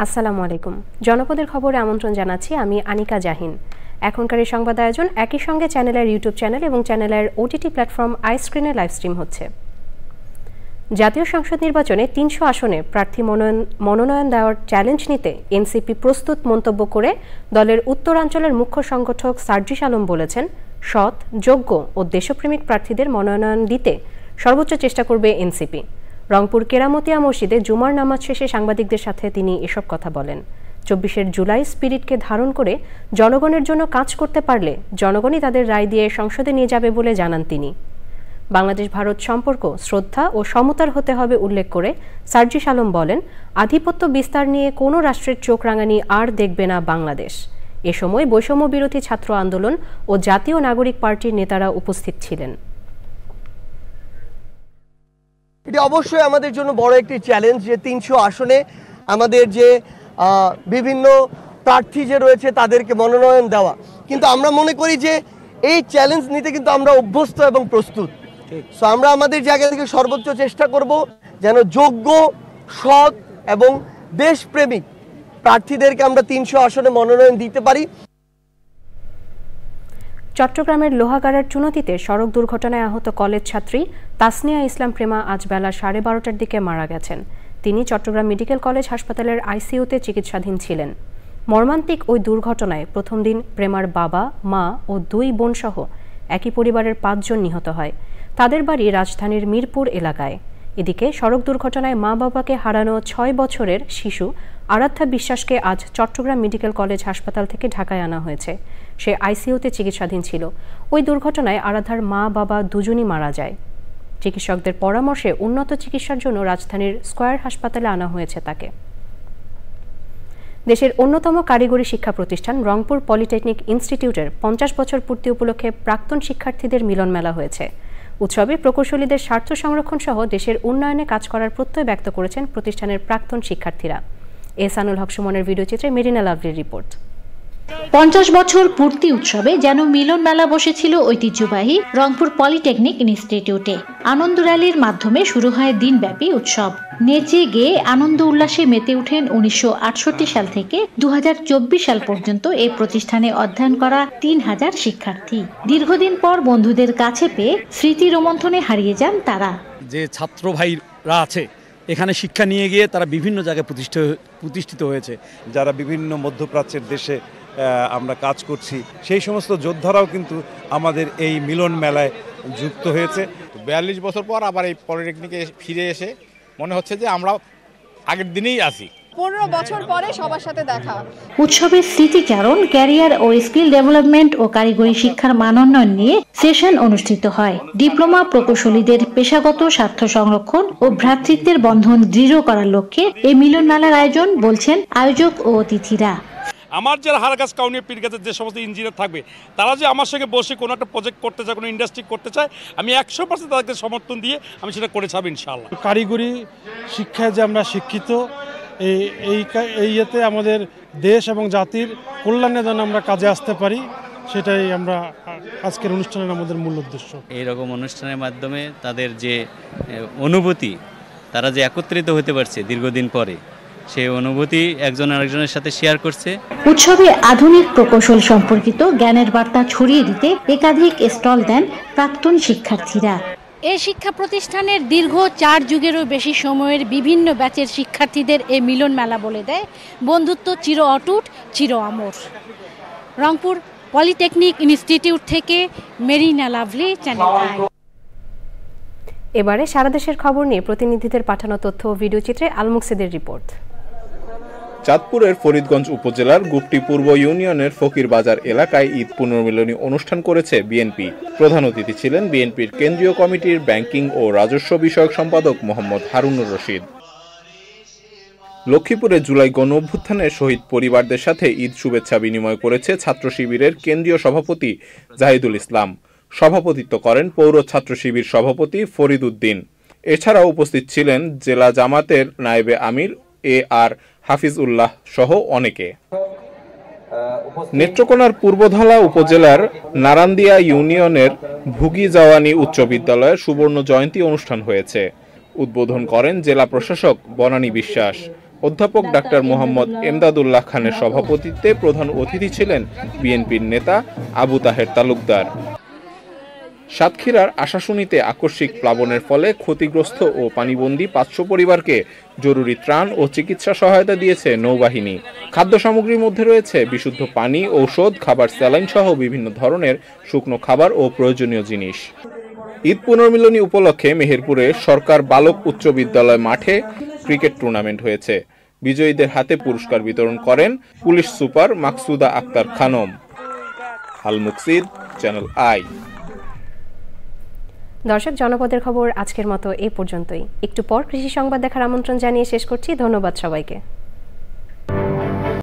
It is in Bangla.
আসসালামু আলাইকুম। জনপদের খবরে আমন্ত্রণ জানাচ্ছি আমি আনিকা জাহিন। এখনকার এই সংবাদ আয়োজন একই সঙ্গে চ্যানেলের ইউটিউব চ্যানেল এবং চ্যানেলের ওটিটি প্ল্যাটফর্ম আইস্ক্রিনে লাইভ স্ট্রিম হচ্ছে। জাতীয় সংসদ নির্বাচনে ৩০০ আসনে প্রার্থী মনোনয়ন দেওয়ার চ্যালেঞ্জ নিতে এনসিপি প্রস্তুত মন্তব্য করে দলের উত্তরাঞ্চলের মুখ্য সংগঠক সার্জিস আলম বলেছেন, সৎ, যোগ্য ও দেশপ্রেমিক প্রার্থীদের মনোনয়ন দিতে সর্বোচ্চ চেষ্টা করবে এনসিপি। রংপুর কেরামতিয়া মসজিদে জুমার নামাজ শেষে সাংবাদিকদের সাথে তিনি এসব কথা বলেন। ২৪ জুলাই স্পিরিটকে ধারণ করে জনগণের জন্য কাজ করতে পারলে জনগণই তাদের রায় দিয়ে সংসদে নিয়ে যাবে বলে জানান তিনি। বাংলাদেশ ভারত সম্পর্ক শ্রদ্ধা ও সমতার হতে হবে উল্লেখ করে সার্জিস আলম বলেন, আধিপত্য বিস্তার নিয়ে কোনো রাষ্ট্রের চোখ রাঙানি আর দেখবে না বাংলাদেশ। এ সময় বৈষম্য বিরোধী ছাত্র আন্দোলন ও জাতীয় নাগরিক পার্টির নেতারা উপস্থিত ছিলেন। এটি অবশ্যই আমাদের জন্য বড় একটি চ্যালেঞ্জ যে ৩০০ আসনে আমাদের যে বিভিন্ন প্রার্থী যে রয়েছে তাদেরকে মনোনয়ন দেওয়া, কিন্তু আমরা মনে করি যে এই চ্যালেঞ্জ নিতে কিন্তু আমরা অভ্যস্ত এবং প্রস্তুত। সো আমরা আমাদের জায়গা থেকে সর্বোচ্চ চেষ্টা করব যেন যোগ্য, সৎ এবং দেশপ্রেমিক প্রার্থীদেরকে আমরা ৩০০ আসনে মনোনয়ন দিতে পারি। চট্টগ্রামের লোহাগাড়ার চুনতিতে সড়ক দুর্ঘটনায় আহত কলেজ ছাত্রী তাসনিয়া ইসলাম প্রেমা আজ বেলা 12:30টার দিকে মারা গেছেন। তিনি চট্টগ্রাম মেডিকেল কলেজ হাসপাতালের আইসিইউতে চিকিৎসাধীন ছিলেন। মর্মান্তিক ওই দুর্ঘটনায় প্রথম দিন প্রেমার বাবা, মা ও 2 বোন সহ একই পরিবারের 5 জন নিহত হয়। তাদের বাড়ি রাজধানীর মিরপুর এলাকায়। এদিকে সড়ক দুর্ঘটনায় মা বাবাকে হারানো 6 বছরের শিশু আরাধ্যা বিশ্বাসকে আজ চট্টগ্রাম মেডিকেল কলেজ হাসপাতাল থেকে ঢাকায় আনা হয়েছে। সে আইসিইউতে চিকিৎসাধীন ছিল। ওই দুর্ঘটনায় আরাধ্যার মা বাবা দুজনই মারা যায়। চিকিৎসকদের পরামর্শে উন্নত চিকিৎসার জন্য রাজধানীর স্কয়ার হাসপাতালে আনা হয়েছে তাকে। দেশের অন্যতম কারিগরি শিক্ষা প্রতিষ্ঠান রংপুর পলিটেকনিক ইনস্টিটিউটের 50 বছর পূর্তি উপলক্ষে প্রাক্তন শিক্ষার্থীদের মিলন মেলা হয়েছে। উৎসবে প্রকৌশলীদের স্বার্থ সংরক্ষণ সহ দেশের উন্নয়নে কাজ করার প্রত্যয় ব্যক্ত করেছেন প্রতিষ্ঠানের প্রাক্তন শিক্ষার্থীরা। এহসানুল হক সুমনের ভিডিওচিত্রে মেরিনা লাভলির রিপোর্ট। 50 বছর পূর্তি উৎসবে যেন মিলন মেলা বসেছিল ঐতিহ্যবাহী রংপুর পলিটেকনিক ইনস্টিটিউটে। আনন্দ র্যালির মাধ্যমে শুরু হয় দিনব্যাপী উৎসব। নেচে গেয়ে আনন্দ উল্লাসে মেতে ওঠেন 1968 সাল থেকে 2024 সাল পর্যন্ত এই প্রতিষ্ঠানে অধ্যয়ন করা 3000 শিক্ষার্থী। দীর্ঘদিন পর বন্ধুদের কাছে পেয়ে স্মৃতি রোমন্থনে হারিয়ে যান তারা। যে ছাত্র ভাইরা আছে এখানে শিক্ষা নিয়ে গিয়ে তারা বিভিন্ন জায়গায় প্রতিষ্ঠিত হয়েছে। যারা বিভিন্ন মধ্যপ্রাচ্যের দেশে আমরা কাজ করছি, সেই সমস্ত যোদ্ধারাও কিন্তু আমাদের এই মিলন মেলায় যুক্ত হয়েছে। 42 বছর পর আবার এই পলিটেকনিকে ফিরে এসে মনে হচ্ছে যে আমরা আগের দিনেই আছি। 15 বছর পরে সবার সাথে দেখা। উৎসবের স্মৃতিচারণ, ক্যারিয়ার ও স্কিল ডেভেলপমেন্ট ও কারিগরি শিক্ষার মানোন্নয়ন নিয়ে সেশন অনুষ্ঠিত হয়। ডিপ্লোমা প্রকৌশলীদের পেশাগত স্বার্থ সংরক্ষণ ও ভ্রাতৃত্বের বন্ধন দৃঢ় করার লক্ষ্যে এই মিলন মেলার আয়োজন বলছেন আয়োজক ও অতিথিরা। আমার যারা হারগাছ কাউনিয়া পীরগাছের যে সমস্ত ইঞ্জিনিয়ার থাকবে তারা যে আমার সঙ্গে বসে কোনো একটা প্রজেক্ট করতে চায়, কোনো ইন্ডাস্ট্রি করতে চায়, আমি 100% তাদেরকে সমর্থন দিয়ে আমি সেটা করে ছাড়ব ইনশাআল্লাহ। কারিগরি শিক্ষায় যে আমরা শিক্ষিত, এই ইয়েতে আমাদের দেশ এবং জাতির কল্যাণে যেন আমরা কাজে আসতে পারি, সেটাই আমরা আজকের অনুষ্ঠানের আমাদের মূল উদ্দেশ্য। এইরকম অনুষ্ঠানের মাধ্যমে তাদের যে অনুভূতি, তারা যে একত্রিত হতে পারছে দীর্ঘদিন পরে, সেই অনুভূতি একজন আরেকজনের সাথে শেয়ার করছে। উৎসবে আধুনিক প্রকৌশল সম্পর্কিত জ্ঞানের বার্তা ছড়িয়ে দিতে একাধিক স্টল দেন প্রাক্তন শিক্ষার্থীরা। এই শিক্ষা প্রতিষ্ঠানের দীর্ঘ 4 যুগেরও বেশি সময়ের বিভিন্ন ব্যাচের শিক্ষার্থীদের এই মিলন মেলা বলে দেয় বন্ধুত্ব চির অটুট, চির অমর। রংপুর পলিটেকনিক ইনস্টিটিউট থেকে মেরিনা লাভলি, চ্যানেল আই। এবারে সারা দেশের খবর নিয়ে প্রতিনিধিদের পাঠানো তথ্য ও ভিডিওচিত্রে আলমুকসিদের রিপোর্ট। চাঁদপুরের ফরিদগঞ্জ উপজেলার গুপটি পূর্ব ইউনিয়নের ফকির বাজার এলাকায় ঈদ পুনর্মিলনী অনুষ্ঠান করেছে বিএনপি। প্রধান অতিথি ছিলেন বিএনপির কেন্দ্রীয় কমিটির ব্যাংকিং ও রাজস্ব বিষয়ক সম্পাদক মোহাম্মদ হারুনুর রশিদ। লক্ষ্মীপুরে জুলাই গণ অভ্যুত্থানের শহীদ পরিবারদের সাথে ঈদ শুভেচ্ছা বিনিময় করেছে ছাত্র শিবিরের কেন্দ্রীয় সভাপতি জাহিদুল ইসলাম। সভাপতিত্ব করেন পৌর ছাত্র শিবির সভাপতি ফরিদ উদ্দিন। এছাড়াও উপস্থিত ছিলেন জেলা জামাতের নায়েবে আমির AR হাফিজ উল্লাহ সহ অনেকে। নেত্রকোনার পূর্বধলা উপজেলার নারান্দিয়া ইউনিয়নের ভুগি জাওয়ানি উচ্চ বিদ্যালয়ের সুবর্ণ জয়ন্তী অনুষ্ঠান হয়েছে। উদ্বোধন করেন জেলা প্রশাসক বনানী বিশ্বাস। অধ্যাপক ডাক্তার মোহাম্মদ এমদাদুল্লাহ খানের সভাপতিত্বে প্রধান অতিথি ছিলেন বিএনপির নেতা আবু তাহের তালুকদার। সাতক্ষীরার আশাশুনিতে আকস্মিক প্লাবনের ফলে ক্ষতিগ্রস্ত ও পানিবন্দী 500 পরিবারকে জরুরি ত্রাণ ও চিকিৎসা সহায়তা দিয়েছে নৌবাহিনী। খাদ্য সামগ্রীর মধ্যে রয়েছে বিশুদ্ধ পানি, ঔষধ, খাবার, স্যালাইন সহ বিভিন্ন ধরনের শুকনো খাবার ও প্রয়োজনীয় জিনিস। ঈদ পুনর্মিলনী উপলক্ষে মেহেরপুরে সরকার বালক উচ্চ বিদ্যালয় মাঠে ক্রিকেট টুর্নামেন্ট হয়েছে। বিজয়ীদের হাতে পুরস্কার বিতরণ করেন police super Maksuda Akter Khanam. Al Muksid, channel I. দর্শক, জনপদের খবর আজকের মতো এ পর্যন্তই। একটু পর কৃষি সংবাদ দেখার আমন্ত্রণ জানিয়ে শেষ করছি। ধন্যবাদ সবাইকে।